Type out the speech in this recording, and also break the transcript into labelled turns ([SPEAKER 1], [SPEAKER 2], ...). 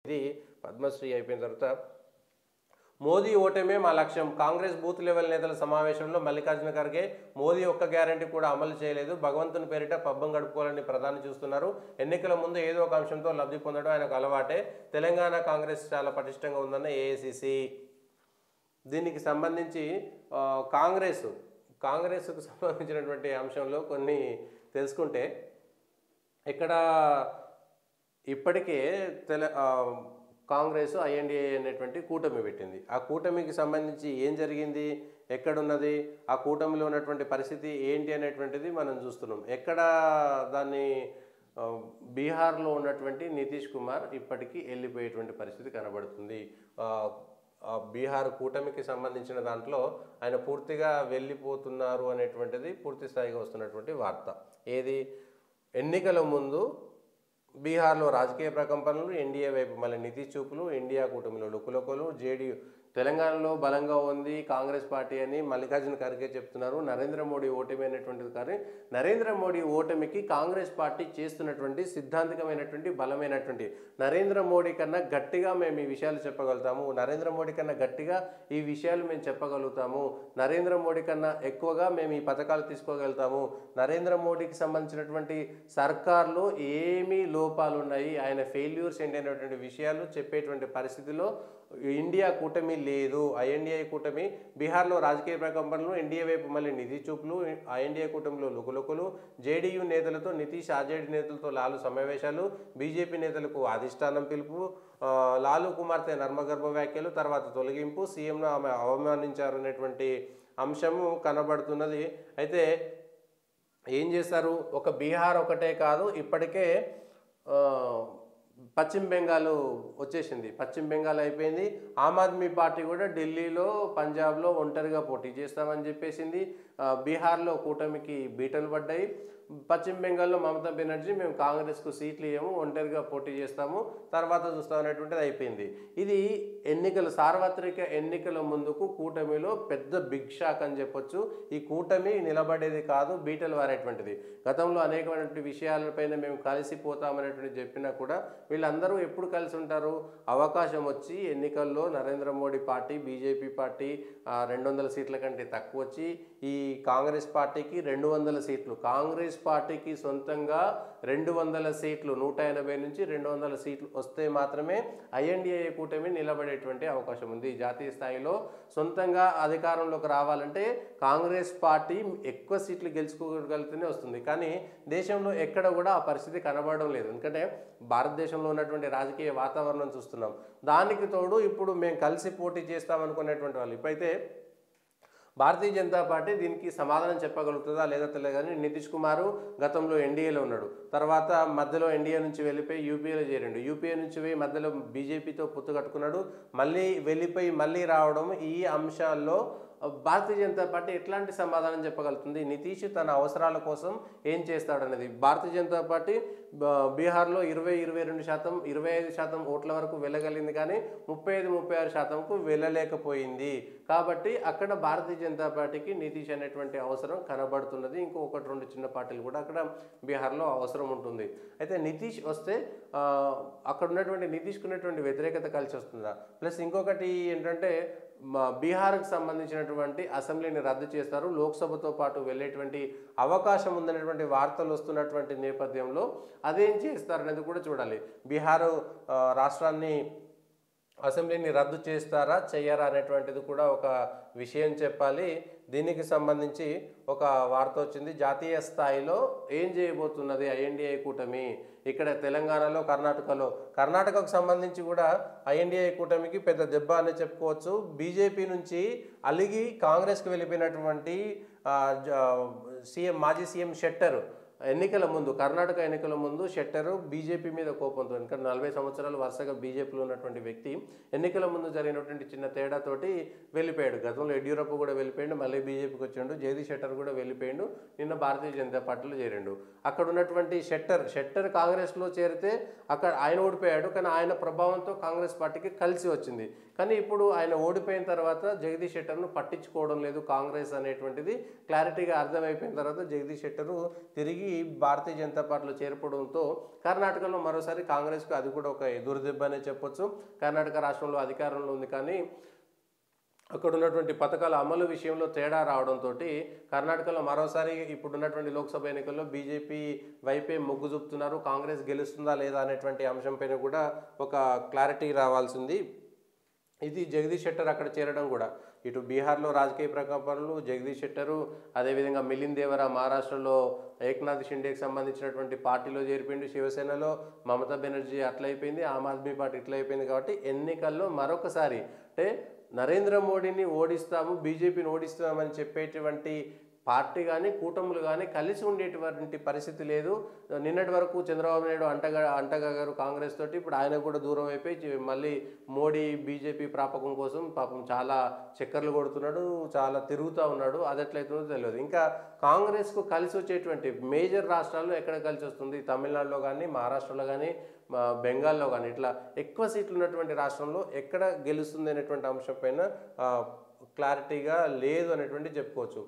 [SPEAKER 1] ఇది పద్మశ్రీ అయిపోయిన తర్వాత మోదీ ఓటమే మా లక్ష్యం. కాంగ్రెస్ బూత్ లెవెల్ నేతల సమావేశంలో మల్లికార్జున ఖర్గే మోదీ ఒక్క గ్యారంటీ కూడా అమలు చేయలేదు, భగవంతుని పేరిట పబ్బం గడుపుకోవాలని ప్రధాని చూస్తున్నారు. ఎన్నికల ముందు ఏదో ఒక అంశంతో లబ్ధి పొందడం ఆయనకు అలవాటే. తెలంగాణ కాంగ్రెస్ చాలా పటిష్టంగా ఉందన్న ఏఐసిసి. దీనికి సంబంధించి కాంగ్రెస్కు సంబంధించినటువంటి అంశంలో కొన్ని తెలుసుకుంటే ఇక్కడ ఇప్పటికే కాంగ్రెస్ ఐఎన్డిఏ అనేటువంటి కూటమి పెట్టింది. ఆ కూటమికి సంబంధించి ఏం జరిగింది, ఎక్కడున్నది, ఆ కూటమిలో ఉన్నటువంటి పరిస్థితి ఏంటి అనేటువంటిది మనం చూస్తున్నాం. ఎక్కడ దాన్ని బీహార్లో ఉన్నటువంటి నితీష్ కుమార్ ఇప్పటికీ వెళ్ళిపోయేటువంటి పరిస్థితి కనబడుతుంది. బీహార్ కూటమికి సంబంధించిన దాంట్లో ఆయన పూర్తిగా వెళ్ళిపోతున్నారు అనేటువంటిది పూర్తి స్థాయిగా వస్తున్నటువంటి వార్త. ఏది, ఎన్నికల ముందు బీహార్లో రాజకీయ ప్రకంపనలు, ఎన్డీఏ వైపు మళ్ళీ నితీష్ చూపులు, ఇండియా కూటమిలో లుకులొకలు, జేడీయూ తెలంగాణలో బలంగా ఉంది కాంగ్రెస్ పార్టీ అని మల్లికార్జున ఖర్గే చెప్తున్నారు. నరేంద్ర మోడీ ఓటమి అనేటువంటిది కానీ నరేంద్ర మోడీ ఓటమికి కాంగ్రెస్ పార్టీ చేస్తున్నటువంటి సిద్ధాంతికమైనటువంటి బలమైనటువంటి నరేంద్ర మోడీ కన్నా గట్టిగా మేము ఈ విషయాలు చెప్పగలుగుతాము, నరేంద్ర మోడీ కన్నా గట్టిగా ఈ విషయాలు మేము చెప్పగలుగుతాము, నరేంద్ర మోడీ కన్నా ఎక్కువగా మేము ఈ పథకాలు తీసుకోగలుగుతాము, నరేంద్ర మోడీకి సంబంధించినటువంటి సర్కార్లో ఏమీ లోపాలు ఉన్నాయి, ఆయన ఫెయిల్యూర్స్ ఏంటి అనేటువంటి విషయాలు చెప్పేటువంటి పరిస్థితిలో ఇండియా కూటమి లేదు. ఐఎన్డీఏ కూటమి బీహార్లో రాజకీయ ప్రకంపనలు, ఎన్డీఏ వైపు మళ్ళీ నిధి చూపులు, ఐఎన్డీఏ కూటమిలో లుకులుకులు, జేడీయూ నేతలతో నితీష్, ఆర్జేడీ నేతలతో లాలు సమావేశాలు, బీజేపీ నేతలకు అధిష్టానం పిలుపు, లాలు కుమార్తె నర్మగర్భ వ్యాఖ్యలు, తర్వాత తొలగింపు, సీఎంను ఆమె అవమానించారు అనేటువంటి అంశము కనబడుతున్నది. అయితే ఏం చేస్తారు, ఒక బీహార్ ఒకటే కాదు, ఇప్పటికే పశ్చిమ బెంగాల్ వచ్చేసింది. పశ్చిమ బెంగాల్ అయిపోయింది. ఆమ్ ఆద్మీ పార్టీ కూడా ఢిల్లీలో, పంజాబ్లో ఒంటరిగా పోటీ చేస్తామని చెప్పేసింది. బీహార్లో కూటమికి బీటలు పడ్డాయి. పశ్చిమ బెంగాల్లో మమతా బెనర్జీ మేము కాంగ్రెస్కు సీట్లు ఇవ్వము, ఒంటరిగా పోటీ చేస్తాము, తర్వాత చూస్తామనేటువంటిది అయిపోయింది. ఇది ఎన్నికలు, సార్వత్రిక ఎన్నికల ముందుకు కూటమిలో పెద్ద బిగ్ షాక్ అని చెప్పొచ్చు. ఈ కూటమి నిలబడేది కాదు, బీటలు వారేటువంటిది. గతంలో అనేకమైనటువంటి విషయాలపైన మేము కలిసిపోతామనేటువంటి చెప్పినా కూడా వీళ్ళందరూ ఎప్పుడు కలిసి ఉంటారు, అవకాశం వచ్చి ఎన్నికల్లో Narendra Modi party, BJP party 200 సీట్ల కంటే తక్కువ వచ్చి ఈ కాంగ్రెస్ పార్టీకి 200 సీట్లు, కాంగ్రెస్ పార్టీకి సొంతంగా 200 సీట్లు, 180 నుంచి 200 సీట్లు వస్తే మాత్రమే ఐఎన్డీఏ కూటమి నిలబడేటువంటి అవకాశం ఉంది. జాతీయ స్థాయిలో సొంతంగా అధికారంలోకి రావాలంటే కాంగ్రెస్ పార్టీ ఎక్కువ సీట్లు గెలుచుకోగలిగితేనే వస్తుంది. కానీ దేశంలో ఎక్కడ కూడా ఆ పరిస్థితి కనబడడం లేదు. ఎందుకంటే భారతదేశంలో ఉన్నటువంటి రాజకీయ వాతావరణం చూస్తున్నాం. దానికి తోడు ఇప్పుడు మేము కలిసి పోటీ చేస్తామనుకునేటువంటి వాళ్ళు ఇప్పుడైతే భారతీయ జనతా పార్టీ దీనికి సమాధానం చెప్పగలుగుతుందా లేదా తెలియదు. కానీ నితీష్ కుమార్ గతంలో ఎన్డీఏలో ఉన్నాడు, తర్వాత మధ్యలో ఎన్డీఏ నుంచి వెళ్ళిపోయి యూపీఏలో చేరిండు, యూపీఏ నుంచి పోయి మధ్యలో బీజేపీతో పొత్తు కట్టుకున్నాడు, మళ్ళీ వెళ్ళిపోయి మళ్ళీ రావడం. ఈ అంశాల్లో భారతీయ జనతా పార్టీ ఎట్లాంటి సమాధానం చెప్పగలుగుతుంది, నితీష్ తన అవసరాల కోసం ఏం చేస్తాడనేది. భారతీయ జనతా పార్టీ బీహార్లో 20-22%, 25% ఓట్ల వరకు వెళ్ళగలిగింది, కానీ 35-36%కు వెళ్ళలేకపోయింది. కాబట్టి అక్కడ భారతీయ జనతా పార్టీకి నితీష్ అనేటువంటి అవసరం కనబడుతున్నది. ఇంకో 1-2 చిన్న పార్టీలు కూడా అక్కడ బీహార్లో అవసరం ఉంటుంది. అయితే నితీష్ వస్తే అక్కడ ఉన్నటువంటి నితీష్కు ఉన్నటువంటి వ్యతిరేకత కలిసి వస్తుందా, ప్లస్ ఇంకొకటి ఏంటంటే బీహార్కు సంబంధించినటువంటి అసెంబ్లీని రద్దు చేస్తారు, లోక్సభతో పాటు వెళ్ళేటువంటి అవకాశం ఉందనేటువంటి వార్తలు వస్తున్నటువంటి నేపథ్యంలో అదేం చేస్తారనేది కూడా చూడాలి. బీహారు రాష్ట్రాన్ని అసెంబ్లీని రద్దు చేస్తారా చెయ్యరా అనేటువంటిది కూడా ఒక విషయం చెప్పాలి. దీనికి సంబంధించి ఒక వార్త వచ్చింది, జాతీయ స్థాయిలో ఏం చేయబోతున్నది ఐఎన్డీఏ కూటమి. ఇక్కడ తెలంగాణలో, కర్ణాటకకు సంబంధించి కూడా ఐఎన్డీఏ కూటమికి పెద్ద దెబ్బ అని చెప్పుకోవచ్చు. బీజేపీ నుంచి అలిగి కాంగ్రెస్కి వెళ్ళిపోయినటువంటి మాజీ సీఎం షెట్టర్ ఎన్నికల ముందు, కర్ణాటక ఎన్నికల ముందు షెట్టరు బీజేపీ మీద కోపంతో, ఎందుకంటే 40 సంవత్సరాలు వరుసగా బీజేపీలో ఉన్నటువంటి వ్యక్తి ఎన్నికల ముందు జరిగినటువంటి చిన్న తేడాతోటి వెళ్ళిపోయాడు. గతంలో యడ్యూరప్ప కూడా వెళ్ళిపోయాడు, మళ్ళీ బీజేపీకి వచ్చాడు. జగదీష్ షెట్టర్ కూడా వెళ్ళిపోయాడు, నిన్న భారతీయ జనతా పార్టీలో చేరిండు. అక్కడ ఉన్నటువంటి షెట్టర్ కాంగ్రెస్లో చేరితే అక్కడ ఆయన ఓడిపోయాడు, కానీ ఆయన ప్రభావంతో కాంగ్రెస్ పార్టీకి కలిసి వచ్చింది. కానీ ఇప్పుడు ఆయన ఓడిపోయిన తర్వాత జగదీష్ షెట్టర్ను పట్టించుకోవడం లేదు కాంగ్రెస్ అనేటువంటిది క్లారిటీగా అర్థమైపోయిన తర్వాత జగదీష్ షెట్టరు తిరిగి భారతీయ జనతా పార్టీలో చేరిపోవడంతో కర్ణాటకలో మరోసారి కాంగ్రెస్కు అది కూడా ఒక ఎదురుదెబ్బ అనే చెప్పొచ్చు. కర్ణాటక రాష్ట్రంలో అధికారంలో ఉంది, కానీ అక్కడ ఉన్నటువంటి పథకాల అమలు విషయంలో తేడా రావడంతో కర్ణాటకలో మరోసారి ఇప్పుడున్నటువంటి లోక్సభ ఎన్నికల్లో బీజేపీ వైపే మొగ్గు చూపుతున్నారు. కాంగ్రెస్ గెలుస్తుందా లేదా అనేటువంటి అంశంపైన కూడా ఒక క్లారిటీ రావాల్సింది. ఇది జగదీష్ షెట్టర్ అక్కడ చేరడం కూడా, ఇటు బీహార్లో రాజకీయ ప్రకంపనలు, జగదీష్ షెట్టరు, అదేవిధంగా మిలింద్ దేవరా మహారాష్ట్రలో ఏక్నాథ్ షిండేకి సంబంధించినటువంటి పార్టీలో చేరిపోయింది, శివసేనలో మమతా బెనర్జీ అట్లయిపోయింది, ఆమ్ ఆద్మీ పార్టీ ఇట్లా అయిపోయింది. కాబట్టి ఎన్నికల్లో మరొకసారి అంటే నరేంద్ర మోడీని ఓడిస్తాము, బీజేపీని ఓడిస్తామని చెప్పేటువంటి పార్టీ కానీ కూటములు కానీ కలిసి ఉండేటువంటి పరిస్థితి లేదు. నిన్నటి వరకు చంద్రబాబు నాయుడు అంటగారు కాంగ్రెస్ తోటి, ఇప్పుడు ఆయన కూడా దూరం అయిపోయి మళ్ళీ మోడీ బీజేపీ ప్రాపకం కోసం పాపం చాలా చక్కర్లు కొడుతున్నాడు, చాలా తిరుగుతూ ఉన్నాడు. అది ఎట్లయితుందో తెలియదు. ఇంకా కాంగ్రెస్కు కలిసి వచ్చేటువంటి మేజర్ రాష్ట్రాల్లో ఎక్కడ కలిసి వస్తుంది, తమిళనాడులో కానీ, మహారాష్ట్రలో కానీ, బెంగాల్లో కానీ, ఇట్లా ఎక్కువ సీట్లు ఉన్నటువంటి రాష్ట్రంలో ఎక్కడ గెలుస్తుంది అనేటువంటి అంశం పైన క్లారిటీగా లేదు అనేటువంటి చెప్పుకోవచ్చు.